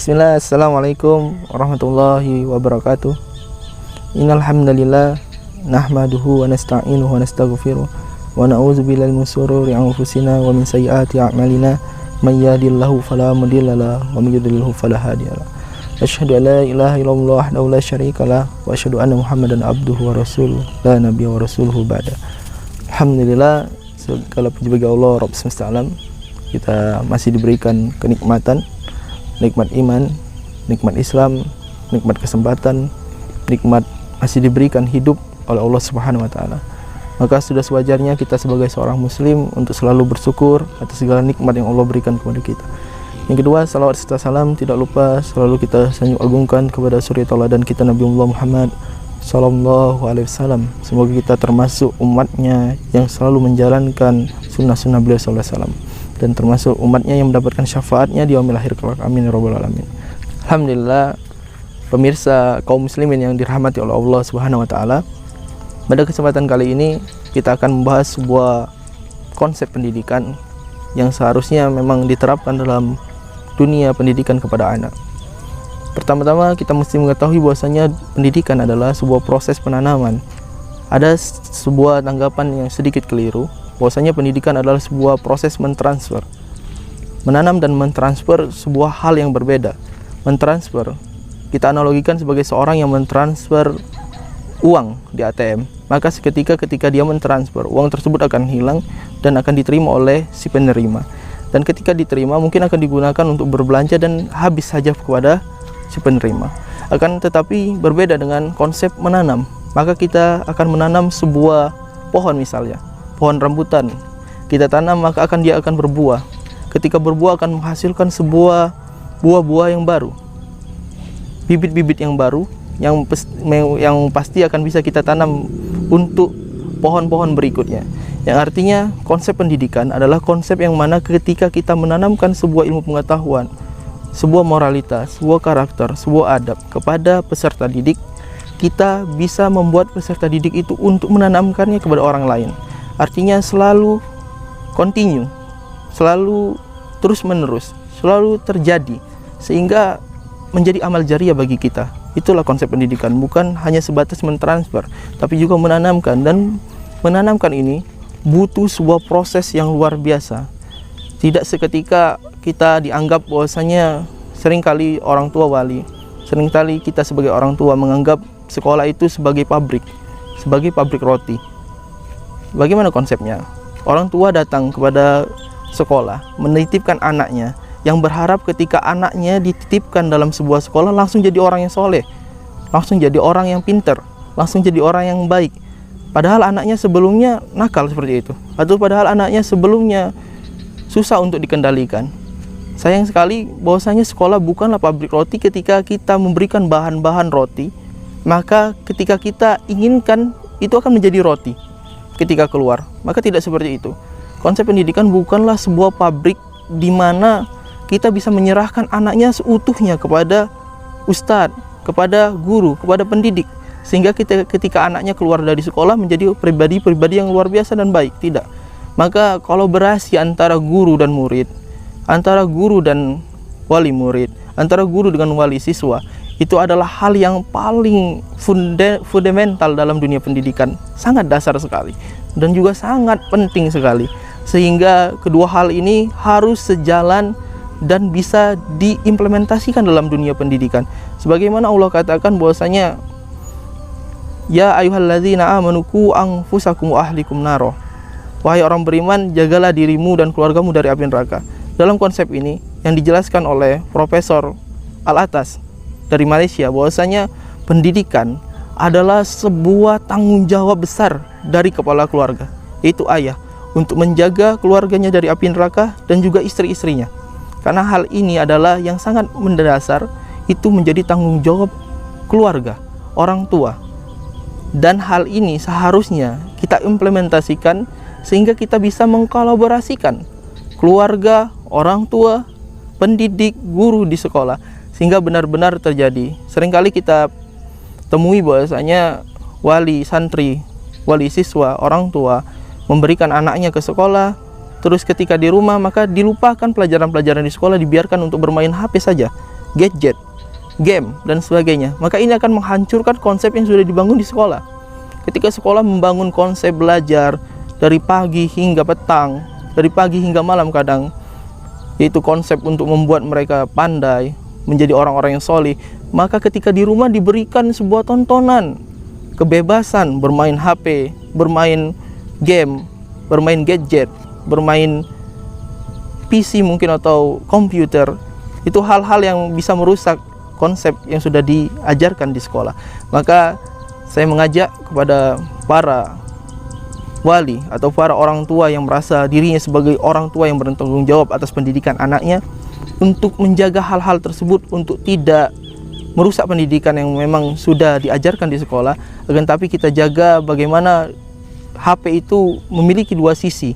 Bismillah, assalamualaikum warahmatullahi wabarakatuh. Innal hamdalillah nahmaduhu wa nasta'inuhu wa nastaghfiruh wa na'udzubillahi min shururi anfusina wa min sayyiati a'malina may yahdihillahu fala mudilla lahu wa may yudlilhu fala hadiyalah. Asyhadu an la ilaha illallah wahdahu la syarikalah wa asyhadu anna Muhammadan abduhu wa rasuluh la nabiyya wa rasuluhu ba'da. Alhamdulillah, segala puji bagi Allah Rabb semesta alam. Kita masih diberikan kenikmatan, nikmat iman, nikmat Islam, nikmat kesempatan, nikmat masih diberikan hidup oleh Allah Subhanahu wa taala. Maka sudah sewajarnya kita sebagai seorang muslim untuk selalu bersyukur atas segala nikmat yang Allah berikan kepada kita. Yang kedua, salawat serta salam tidak lupa selalu kita sanjung agungkan kepada suri tauladan kita Nabi Muhammad sallallahu alaihi wasallam. Semoga kita termasuk umatnya yang selalu menjalankan sunnah-sunnah beliau sallallahu alaihi wasallam, dan termasuk umatnya yang mendapatkan syafaatnya di yaumil akhir kelak. Amin ya rabbal alamin. Alhamdulillah, pemirsa kaum muslimin yang dirahmati oleh Allah Subhanahu wa taala, pada kesempatan kali ini kita akan membahas sebuah konsep pendidikan yang seharusnya memang diterapkan dalam dunia pendidikan kepada anak. Pertama-tama kita mesti mengetahui bahwasanya pendidikan adalah sebuah proses penanaman. Ada sebuah tanggapan yang sedikit keliru, bahwasanya pendidikan adalah sebuah proses mentransfer. Menanam dan mentransfer sebuah hal yang berbeda. Mentransfer kita analogikan sebagai seorang yang mentransfer uang di ATM. Maka seketika ketika dia mentransfer, uang tersebut akan hilang dan akan diterima oleh si penerima. Dan ketika diterima mungkin akan digunakan untuk berbelanja dan habis saja kepada si penerima. Akan tetapi berbeda dengan konsep menanam. Maka kita akan menanam sebuah pohon, misalnya pohon rambutan. Kita tanam maka dia akan berbuah. Ketika berbuah akan menghasilkan sebuah buah-buah yang baru, bibit-bibit yang baru yang pasti akan bisa kita tanam untuk pohon-pohon berikutnya. Yang artinya konsep pendidikan adalah konsep yang mana ketika kita menanamkan sebuah ilmu pengetahuan, sebuah moralitas, sebuah karakter, sebuah adab kepada peserta didik, kita bisa membuat peserta didik itu untuk menanamkannya kepada orang lain. Artinya selalu continue, selalu terus menerus, selalu terjadi, sehingga menjadi amal jariah bagi kita. Itulah konsep pendidikan, bukan hanya sebatas mentransfer, tapi juga menanamkan. Dan menanamkan ini butuh sebuah proses yang luar biasa. Tidak seketika kita dianggap bahwasanya, seringkali orang tua wali, seringkali kita sebagai orang tua menganggap sekolah itu sebagai pabrik roti. Bagaimana konsepnya? Orang tua datang kepada sekolah menitipkan anaknya, yang berharap ketika anaknya dititipkan dalam sebuah sekolah langsung jadi orang yang soleh, langsung jadi orang yang pinter, langsung jadi orang yang baik. Padahal anaknya sebelumnya nakal seperti itu, atau padahal anaknya sebelumnya susah untuk dikendalikan. Sayang sekali bahwasanya sekolah bukanlah pabrik roti. Ketika kita memberikan bahan-bahan roti, maka ketika kita inginkan itu akan menjadi roti ketika keluar. Maka tidak seperti itu. Konsep pendidikan bukanlah sebuah pabrik di mana kita bisa menyerahkan anaknya seutuhnya kepada ustadz, kepada guru, kepada pendidik, sehingga ketika anaknya keluar dari sekolah menjadi pribadi-pribadi yang luar biasa dan baik. Tidak. Maka kolaborasi antara guru dan murid, antara guru dan wali murid, antara guru dengan wali siswa, itu adalah hal yang paling fundamental dalam dunia pendidikan. Sangat dasar sekali dan juga sangat penting sekali, sehingga kedua hal ini harus sejalan dan bisa diimplementasikan dalam dunia pendidikan. Sebagaimana Allah katakan bahwasanya, ya ayyuhalladzina amanu qu anfusakum wa ahlikum naro. Wahai orang beriman, jagalah dirimu dan keluargamu dari api neraka. Dalam konsep ini yang dijelaskan oleh Profesor Al-Atas dari Malaysia, bahwasanya pendidikan adalah sebuah tanggung jawab besar dari kepala keluarga, yaitu ayah, untuk menjaga keluarganya dari api neraka dan juga istri-istrinya. Karena hal ini adalah yang sangat mendasar, itu menjadi tanggung jawab keluarga, orang tua. Dan hal ini seharusnya kita implementasikan sehingga kita bisa mengkolaborasikan keluarga, orang tua, pendidik, guru di sekolah, sehingga benar-benar terjadi. Seringkali kita temui bahwasanya wali santri, wali siswa, orang tua memberikan anaknya ke sekolah, terus ketika di rumah maka dilupakan pelajaran-pelajaran di sekolah, dibiarkan untuk bermain HP saja. gadget, game, dan sebagainya. Maka ini akan menghancurkan konsep yang sudah dibangun di sekolah. Ketika sekolah membangun konsep belajar dari pagi hingga petang, dari pagi hingga malam kadang, yaitu konsep untuk membuat mereka pandai, menjadi orang-orang yang solih, maka ketika di rumah diberikan sebuah tontonan, kebebasan bermain HP, bermain game, bermain gadget, bermain PC mungkin atau komputer, itu hal-hal yang bisa merusak konsep yang sudah diajarkan di sekolah. Maka saya mengajak kepada para wali atau para orang tua yang merasa dirinya sebagai orang tua yang bertanggung jawab atas pendidikan anaknya, untuk menjaga hal-hal tersebut, untuk tidak merusak pendidikan yang memang sudah diajarkan di sekolah. Akan tapi kita jaga bagaimana HP itu memiliki dua sisi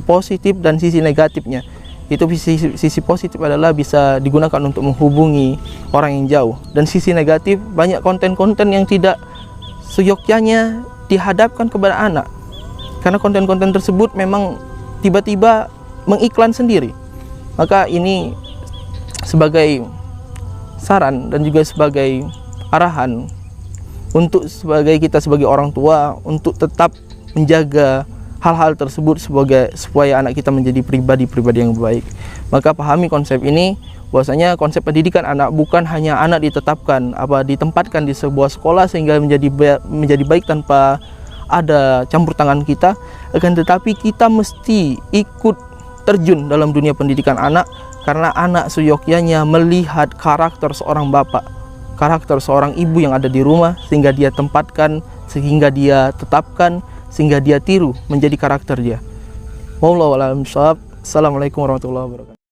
positif dan sisi negatifnya. Itu sisi positif adalah bisa digunakan untuk menghubungi orang yang jauh, dan sisi negatif banyak konten-konten yang tidak seyogyanya dihadapkan kepada anak, karena konten-konten tersebut memang tiba-tiba mengiklan sendiri. Maka ini sebagai saran dan juga sebagai arahan untuk kita sebagai orang tua untuk tetap menjaga hal-hal tersebut supaya anak kita menjadi pribadi-pribadi yang baik. Maka pahami konsep ini, bahwasanya konsep pendidikan anak bukan hanya anak ditempatkan di sebuah sekolah sehingga menjadi baik tanpa ada campur tangan kita, akan tetapi kita mesti ikut terjun dalam dunia pendidikan anak, karena anak seyogyanya melihat karakter seorang bapak, karakter seorang ibu yang ada di rumah, sehingga dia tempatkan, sehingga dia tetapkan, sehingga dia tiru menjadi karakter dia. Wallahu a'lam bishawab. Assalamualaikum warahmatullahi wabarakatuh.